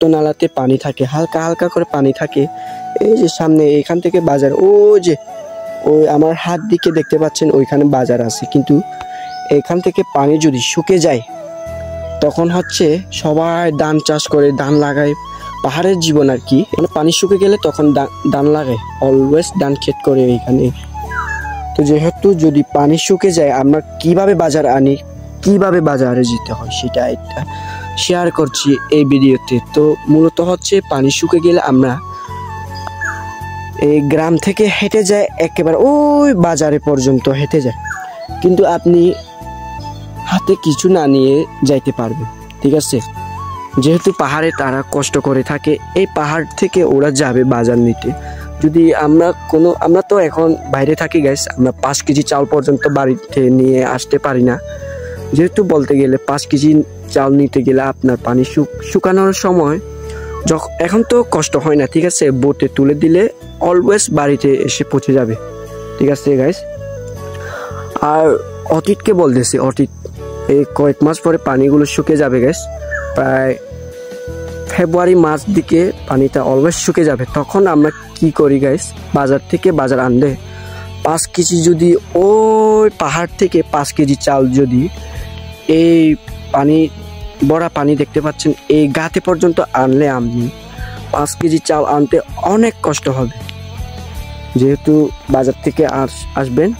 নালাতে পানি থাকে, হালকা হালকা করে পানি থাকে। এই যে সামনে এখান থেকে বাজার, ও যে ওই আমার হাত দিকে দেখতে পাচ্ছেন ওইখানে বাজার আছে। কিন্তু এখান থেকে পানি যদি শুকে যায় তখন হচ্ছে সবাই ধান চাষ করে, ধান লাগায়, পাহাড়ের জীবন আর কি। মানে পানি শুকে গেলে তখন ধান লাগায়, অলওয়েজ ধান ক্ষেত করে এইখানে। তো যেহেতু যদি পানি শুকে যায় আমরা কিভাবে বাজার আনি, কিভাবে বাজারে যেতে হয় সেটা একটা শেয়ার করছি এই ভিডিওতে। তো মূলত হচ্ছে পানি শুকে গেলে আমরা এই গ্রাম থেকে হেঁটে যায় একেবারে ওই বাজারে পর্যন্ত হেঁটে যায়, কিন্তু আপনি হাতে কিছু না নিয়ে যাইতে পারবেন, ঠিক আছে। যেহেতু পাহাড়ে তারা কষ্ট করে থাকে, এই পাহাড় থেকে ওরা যাবে বাজার নিতে। যদি আমরা তো এখন বাইরে থাকি গাইস, আমরা 5 কেজি চাল পর্যন্ত বাড়িতে নিয়ে আসতে পারি না। যেহেতু বলতে গেলে 5 কেজি চাল নিতে গেলে আপনার পানি শুকানোর সময় এখন তো কষ্ট হয় না, ঠিক আছে। বোটে তুলে দিলে অলওয়েজ বাড়িতে এসে পৌঁছে যাবে, ঠিক আছে গাইস। আর অতীতকে বলতেছি, অতীত এই কয়েক মাস পরে পানিগুলো শুকে যাবে গাইস। প্রায় ফেব্রুয়ারি মার্চ দিকে পানিটা অলওয়েজ শুকে যাবে। তখন আমরা কি করি গাইস, বাজার আনলে 5 কেজি যদি ওই পাহাড় থেকে 5 কেজি চাল যদি এই বড়া পানি দেখতে পাচ্ছেন এই গাতে পর্যন্ত আনলে আপনি 5 কেজি চাল আনতে অনেক কষ্ট হবে। যেহেতু বাজার থেকে আসবেন